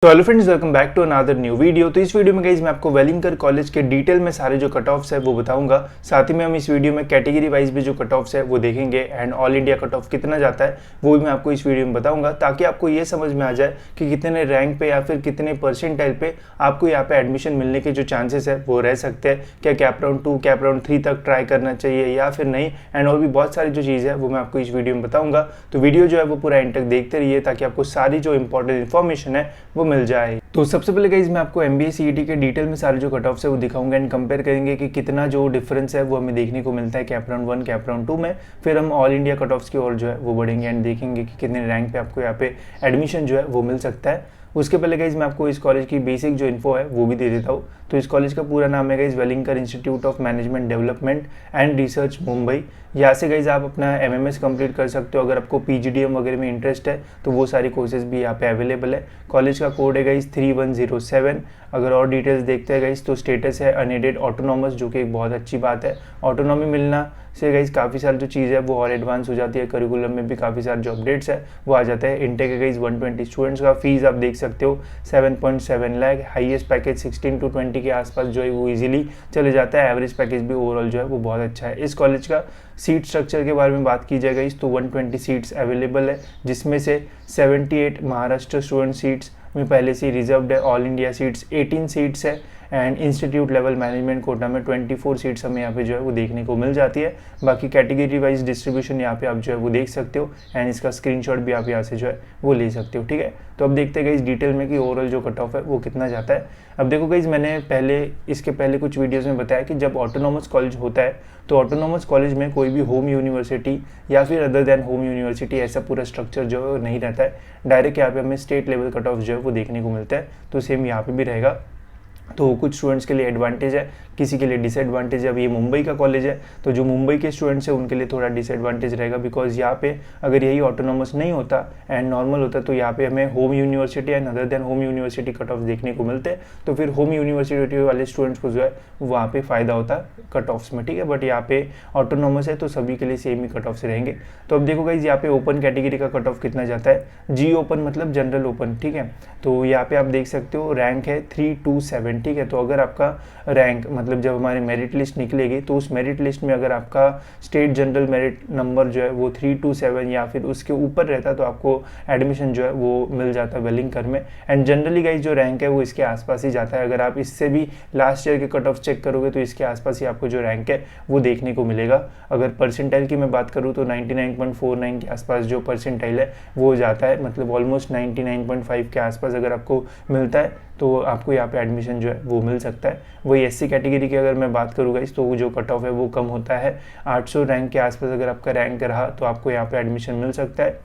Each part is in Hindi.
तो hello friends, welcome back to another new video. तो इस वीडियो में गाइज मैं आपको वेलिंगकर कॉलेज के डिटेल में सारे जो कट ऑफ्स है वो बताऊंगा। साथ ही में हम इस वीडियो में कैटेगरी वाइज भी जो कट ऑफ्स है वो देखेंगे and all India cut off कितना जाता है वो भी मैं आपको इस वीडियो में बताऊंगा, ताकि आपको ये समझ में आ जाए कि कितने रैंक पे या फिर कितने परसेंटाइल पे आपको यहाँ पे एडमिशन मिलने के जो चांसेस है वो रह सकते हैं। क्या कैप राउंड 2 कैप राउंड 3 तक ट्राई करना चाहिए या फिर नहीं, एंड और भी बहुत सारी जो चीज़ है वो मैं आपको इस वीडियो में बताऊंगा। तो वीडियो जो है वो पूरा एंड तक देखते रहिए ताकि आपको सारी जो इंपॉर्टेंट इन्फॉर्मेशन है वो मिल जाए। तो सबसे पहले गाइज मैं आपको MBA CET के डिटेल में सारे जो कट ऑफ्स है वो दिखाऊंगा एंड कंपेयर करेंगे कि कितना जो डिफरेंस है वो हमें देखने को मिलता है कैप राउंड 1 कैप राउंड 2 में। फिर हम ऑल इंडिया कट ऑफ्स की ओर जो है वो बढ़ेंगे एंड देखेंगे कि कितने रैंक पे आपको यहाँ पे एडमिशन जो है वो मिल सकता है। उसके पहले गाइज मैं आपको इस कॉलेज की बेसिक जो इन्फो है वो भी दे देता हूँ। तो इस कॉलेज का पूरा नाम है guys Welingkar institute of management development and research Mumbai. यहाँ से गाइज आप अपना MMS कंप्लीट कर सकते हो। अगर आपको PGDM वगैरह में इंटरेस्ट है तो वो सारी कोर्सेज भी यहाँ पे अवेलेबल है। कॉलेज का कोड है गाइज 3107। अगर और डिटेल्स देखते हैं गाइज तो स्टेटस है अनएडेड ऑटोनॉमस, जो कि एक बहुत अच्छी बात है। ऑटोनॉमी मिलना से गाइज काफ़ी सारी जो चीज़ है वो और एडवांस हो जाती है। करिकुलम में भी काफ़ी सारे जो अपडेट्स है वो आ जाते हैं। इंटेक है गाइज 120 स्टूडेंट्स का। फीस आप देख सकते हो 7.7 लाख। हाईएस्ट पैकेज 16 to 20 के आसपास जो है वो इजीली चले जाता है। एवरेज पैकेज भी ओवरऑल जो है वो बहुत अच्छा है। इस कॉलेज का सीट स्ट्रक्चर के बारे में बात की जाएगा इस तो 120 सीट्स अवेलेबल है, जिसमें से 78 महाराष्ट्र स्टूडेंट सीट्स में पहले से रिजर्व्ड है। ऑल इंडिया सीट्स 18 सीट्स है and institute level management quota में 24 सीट्स हमें यहाँ पे जो है वो देखने को मिल जाती है। बाकी कैटेगरी वाइज डिस्ट्रीब्यूशन यहाँ पे आप जो है वो देख सकते हो एंड इसका स्क्रीनशॉट भी आप यहाँ से जो है वो ले सकते हो। ठीक है, तो अब देखते हैं इस डिटेल में कि ओवरऑल जो कट ऑफ है वो कितना जाता है। अब देखो गाइज, मैंने इसके पहले कुछ वीडियोस में बताया कि जब ऑटोनॉमस कॉलेज होता है तो ऑटोनॉमस कॉलेज में कोई भी होम यूनिवर्सिटी या फिर अदर देन होम यूनिवर्सिटी ऐसा पूरा स्ट्रक्चर जो है नहीं रहता है। डायरेक्ट यहाँ पे हमें स्टेट लेवल कट ऑफ जो है वो देखने को मिलता है। तो सेम यहाँ पे भी रहेगा। तो कुछ स्टूडेंट्स के लिए एडवांटेज है, किसी के लिए डिसएडवांटेज है। अब ये मुंबई का कॉलेज है तो जो मुंबई के स्टूडेंट्स हैं उनके लिए थोड़ा डिसएडवांटेज रहेगा, बिकॉज यहाँ पे अगर यही ऑटोनॉमस नहीं होता एंड नॉर्मल होता तो यहाँ पे हमें home university and other than home university cut off देखने को मिलते हैं। तो फिर होम यूनिवर्सिटी वाले स्टूडेंट्स को जो है वहाँ पे फ़ायदा होता है कट ऑफ्स में। ठीक है, बट यहाँ पे ऑटोनॉमस है तो सभी के लिए सेम ही कट ऑफ से रहेंगे। तो अब देखो गाइज, यहाँ पे ओपन कैटेगरी का कट ऑफ कितना जाता है। जी ओपन मतलब जनरल ओपन। ठीक है, तो यहाँ पे आप देख सकते हो रैंक है 327। ठीक है, तो अगर आपका रैंक मतलब जब हमारी मेरिट लिस्ट निकलेगी तो उस मेरिट लिस्ट में अगर आपका स्टेट जनरल मेरिट नंबर जो है वो 327 या फिर उसके ऊपर रहता तो आपको एडमिशन जो है वो मिल जाता है वेलिंगकर में। एंड जनरली गाइज जो रैंक है वो इसके आसपास ही जाता है। अगर आप इससे भी लास्ट ईयर के कट ऑफ चेक करोगे तो इसके आसपास ही आपको जो रैंक है वो देखने को मिलेगा। अगर परसेंटाइल की मैं बात करूँ तो 99.49 के आसपास जो परसेंटाइल है वो जाता है, मतलब ऑलमोस्ट 99.5 के आसपास अगर आपको मिलता है तो आपको यहाँ पे एडमिशन जो है वो मिल सकता है। वही SC कैटेगरी की अगर मैं बात करूँगा इस तो जो कट ऑफ है वो कम होता है। 800 रैंक के आसपास अगर आपका रैंक रहा तो आपको यहाँ पे एडमिशन मिल सकता है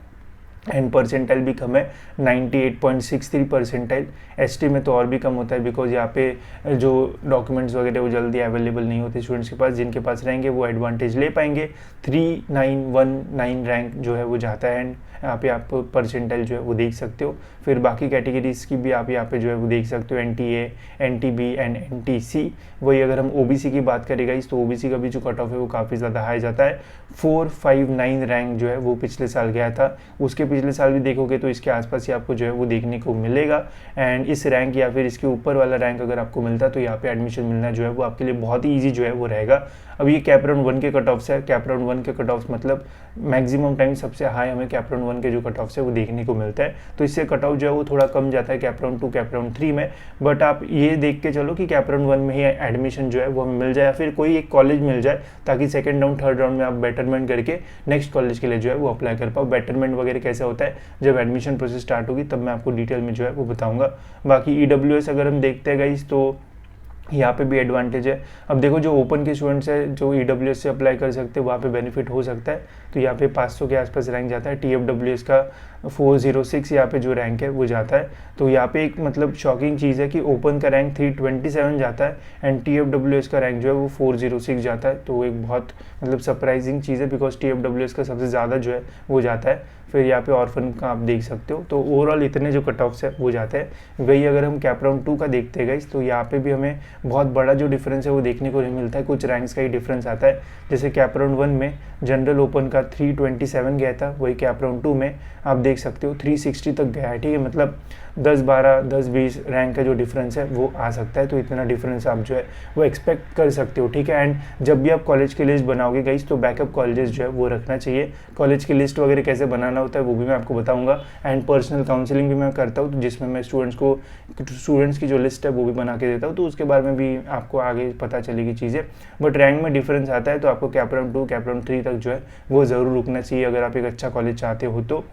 एंड परसेंटाइल भी कम है 98.63 परसेंटाइल। ST में तो और भी कम होता है, बिकॉज यहाँ पे जो डॉक्यूमेंट्स वगैरह वो जल्दी अवेलेबल नहीं होते स्टूडेंट्स के पास। जिनके पास रहेंगे वो एडवांटेज ले पाएंगे। 3919 रैंक जो है वो जाता है एंड यहाँ पे आप परसेंटाइल जो है वो देख सकते हो। फिर बाकी कैटेगरीज की भी आप यहाँ पे जो है वो देख सकते हो, NTA, NTB एंड NTC। वही अगर हम OBC की बात करेगा इस तो OBC का भी जो कट ऑफ है वो काफ़ी ज़्यादा हाई जाता है। 459 रैंक जो है वो पिछले साल गया था। उसके पिछले साल भी देखोगे तो इसके आसपास ही आपको जो है वो देखने को मिलेगा। एंड इस रैंक या फिर इसके ऊपर वाला रैंक अगर आपको मिलता है तो यहाँ पे एडमिशन मिलना जो है वो आपके लिए बहुत ही ईजी जो है वो रहेगा। अब ये कैप राउंड 1 के कट ऑफ्स है। कैप राउंड 1 के कट ऑफ्स मतलब मैक्सिमम टाइम सबसे हाई हमें कैप राउंड 1 के जो कट ऑफ्स है वो देखने को मिलता है। तो इससे कट ऑफ जो है वो थोड़ा कम जाता है कैप राउंड 2 कैप राउंड 3 में। बट आप ये देख के चलो कि कैप राउंड 1 में ही एडमिशन जो है वो हमें मिल जाए या फिर कोई एक कॉलेज मिल जाए, ताकि सेकंड राउंड थर्ड राउंड में आप बेटरमेंट करके नेक्स्ट कॉलेज के लिए जो है वो अप्लाई कर पाओ। बेटरमेंट वगैरह कैसे होता है जब एडमिशन प्रोसेस स्टार्ट होगी तब मैं आपको डिटेल में जो है वो बताऊंगा। बाकी EWS अगर हम देखते हैं गाइस तो यहाँ पे भी एडवांटेज है। अब देखो जो ओपन के स्टूडेंट्स है जो EWS से अप्लाई कर सकते हैं वहाँ पे बेनिफिट हो सकता है। तो यहाँ पे 500 के आसपास रैंक जाता है। TFWS का 406 यहाँ पे जो रैंक है वो जाता है। तो यहाँ पे एक मतलब शॉकिंग चीज़ है कि ओपन का रैंक 327 जाता है एंड TFWS का रैंक जो है वो 406 जाता है। तो एक बहुत मतलब सरप्राइजिंग चीज़ है, बिकॉज TFWS का सबसे ज़्यादा जो है वो जाता है। फिर यहाँ पे ऑर्फन का आप देख सकते हो। तो ओवरऑल इतने जो कट ऑफ्स है वो जाते हैं। वही अगर हम कैप राउंड 2 का देखते हैं गाइस, तो यहाँ पे भी हमें बहुत बड़ा जो डिफरेंस है वो देखने को नहीं मिलता है, कुछ रैंक्स का ही डिफरेंस आता है। जैसे कैप राउंड 1 में जनरल ओपन का 327 गया था, वही कैप राउंड 2 में आप देख सकते हो 360 तक गया है, ठीक है। मतलब 10-12, 10-20 रैंक का जो डिफरेंस है वो आ सकता है। तो इतना डिफरेंस आप जो है वो एक्सपेक्ट कर सकते हो, ठीक है। एंड जब भी आप कॉलेज की लिस्ट बनाओगे गाइस, तो बैकअप कॉलेजेस जो है वो रखना चाहिए। कॉलेज की लिस्ट वगैरह कैसे बनाना होता है वो भी मैं आपको बताऊंगा। एंड पर्सनल काउंसलिंग भी मैं करता हूँ, तो जिसमें मैं स्टूडेंट्स की जो लिस्ट है वो भी बना के देता हूँ, तो उसके बारे में भी आपको आगे पता चलेगी चीज़ें। बट रैंक में डिफरेंस आता है, तो आपको कैप राउंड 2, कैप राउंड 3 तक जो है वो ज़रूर रुकना चाहिए अगर आप एक अच्छा कॉलेज चाहते हो तो।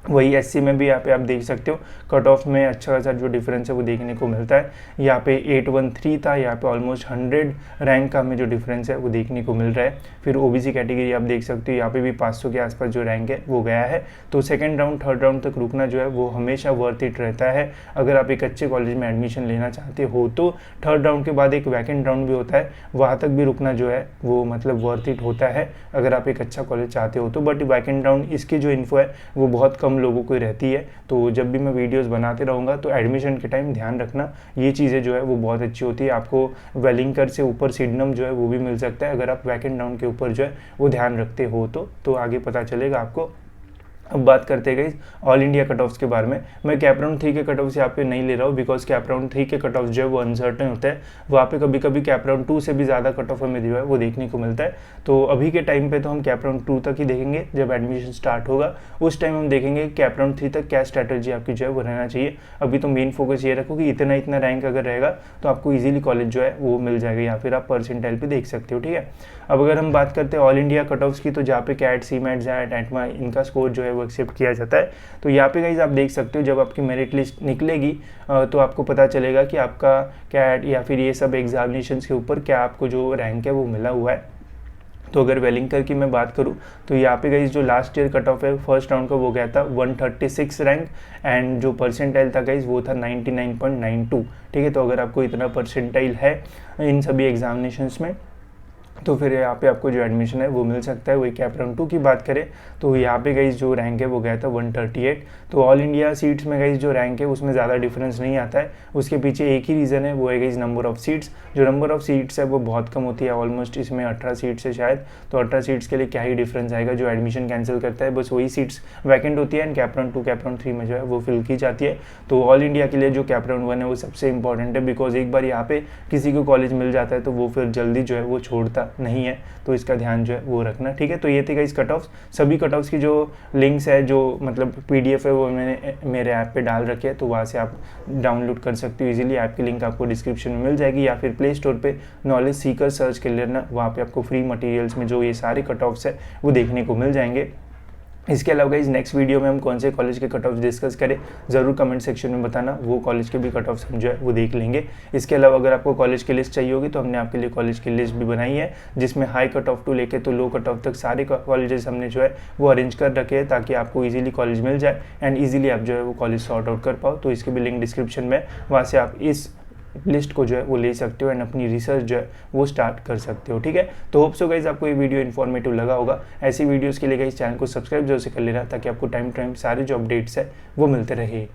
वही एससी में भी यहाँ पे आप देख सकते हो कट ऑफ में अच्छा खासा जो डिफरेंस है वो देखने को मिलता है। यहाँ पे 813 था, यहाँ पे ऑलमोस्ट 100 रैंक का हमें जो डिफरेंस है वो देखने को मिल रहा है। फिर ओबीसी कैटेगरी आप देख सकते हो, यहाँ पे भी 500 के आसपास जो रैंक है वो गया है। तो सेकंड राउंड, थर्ड राउंड तक रुकना जो है वो हमेशा वर्थ इट रहता है। अगर आप एक अच्छे कॉलेज में एडमिशन लेना चाहते हो तो थर्ड राउंड के बाद एक वैकेंट राउंड भी होता है, वहाँ तक भी रुकना जो है वो मतलब वर्थ इट होता है अगर आप एक अच्छा कॉलेज चाहते हो तो। बट वैकेंट राउंड इसकी जो इन्फो है वो बहुत कम लोगों को रहती है। तो जब भी मैं वीडियोस बनाते रहूँगा तो एडमिशन के टाइम ध्यान रखना, ये चीज़ें जो है वो बहुत अच्छी होती है। आपको वेलिंगकर से ऊपर सिडनम जो है वो भी मिल सकता है अगर आप वैकेंट राउंड के ऊपर जो है वो ध्यान रखते हो तो आगे पता चलेगा आपको। अब बात करते हैं ऑल इंडिया कट ऑफ्स के बारे में। मैं कैप राउंड 3 के कट ऑफ्स यहाँ पे नहीं ले रहा हूँ, बिकॉज कैप राउंड 3 के कट ऑफ्स जो है वो अनसर्टन होते हैं। वहाँ पे कभी कभी कैप राउंड 2 से भी ज़्यादा कट ऑफ हमें जो है वो देखने को मिलता है। तो अभी के टाइम पे तो हम कैप राउंड 2 तक ही देखेंगे, जब एडमिशन स्टार्ट होगा उस टाइम हम देखेंगे कैप राउंड 3 तक क्या स्ट्रैटेजी आपकी जो है वो रहना चाहिए। अभी तो मेन फोकस ये रखो कि इतना रैंक अगर रहेगा तो आपको ईजिली कॉलेज जो है वो मिल जाएगा, या फिर आप परसेंटाइल पे देख सकते हो, ठीक है। अब अगर हम बात करते हैं ऑल इंडिया कट ऑफ्स की, तो जहाँ पे कैट, सीमेट, जैट, एटमा इनका स्कोर जो है वो एक्सेप्ट किया जाता है। तो यहाँ पे गाइस आप देख सकते हो जब आपकी मेरिट लिस्ट निकलेगी तो आपको पता चलेगा कि आपका कैट या फिर ये सब एग्जामिनेशंस के ऊपर क्या आपको जो रैंक है वो मिला हुआ है। तो अगर वेलिंगकर की मैं बात करूँ तो यहाँ पे गाइस जो लास्ट ईयर कट ऑफ है फर्स्ट राउंड का वो गया था 136 रैंक, एंड जो परसेंटाइल था गाइस वो था 99.92, ठीक है। तो अगर आपको इतना परसेंटाइल है इन सभी एग्जामिनेशंस में तो फिर यहाँ पे आपको जो एडमिशन है वो मिल सकता है। वही कैप राउंड 2 की बात करें तो यहाँ पे गाइस जो रैंक है वो गया था 138। तो ऑल इंडिया सीट्स में गाइस जो रैंक है उसमें ज़्यादा डिफरेंस नहीं आता है। उसके पीछे एक ही रीज़न है, वो है गाइस नंबर ऑफ सीट्स। जो नंबर ऑफ सीट्स है वो बहुत कम होती है, ऑलमोस्ट इसमें 18 सीट्स है शायद। तो 18 सीट्स के लिए क्या ही डिफरेंस आएगा, जो एडमिशन कैंसिल करता है बस वही सीट्स वैकेंट होती है, and cap round 2, cap round 3 में जो है वो फिल की जाती है। तो ऑल इंडिया के लिए जो कैप राउंड 1 है वो सबसे इंपॉर्टेंट है, बिकॉज एक बार यहाँ पे किसी को कॉलेज मिल जाता है तो वो फिर जल्दी जो है वो छोड़ता नहीं है, तो इसका ध्यान जो है वो रखना, ठीक है। तो ये थे गाइस कट ऑफ्स। सभी कट ऑफ्स की जो लिंक्स है, जो मतलब पीडीएफ है, वो मैंने मेरे ऐप पे डाल रखे हैं, तो वहाँ से आप डाउनलोड कर सकते हो इजीली। ऐप की लिंक आपको डिस्क्रिप्शन में मिल जाएगी, या फिर प्ले स्टोर पे नॉलेज सीकर सर्च कर लेना, वहाँ पे आपको फ्री मटेरियल्स में जो ये सारे कट ऑफ्स है वो देखने को मिल जाएंगे। इसके अलावा गाइस नेक्स्ट वीडियो में हम कौन से कॉलेज के कट ऑफ्स डिस्कस करें ज़रूर कमेंट सेक्शन में बताना, वो कॉलेज के भी कट ऑफ्स हम जो है वो देख लेंगे। इसके अलावा अगर आपको कॉलेज की लिस्ट चाहिए होगी तो हमने आपके लिए कॉलेज की लिस्ट भी बनाई है, जिसमें हाई कट ऑफ टू लेके तो लो कट ऑफ तक सारे कॉलेजेस हमने जो है वो अरेंज कर रखे हैं, ताकि आपको ईजिली कॉलेज मिल जाए एंड ईजिली आप जो है वो कॉलेज सॉर्ट आउट कर पाओ। तो इसके भी लिंक डिस्क्रिप्शन में, वहाँ से आप इस लिस्ट को जो है वो ले सकते हो एंड अपनी रिसर्च जो है वो स्टार्ट कर सकते हो, ठीक है। तो होप सो गाइज आपको ये वीडियो इन्फॉर्मेटिव लगा होगा। ऐसी वीडियोस के लिए गाइज चैनल को सब्सक्राइब जरूर से कर लेना, ताकि आपको टाइम सारे जो अपडेट्स है वो मिलते रहे।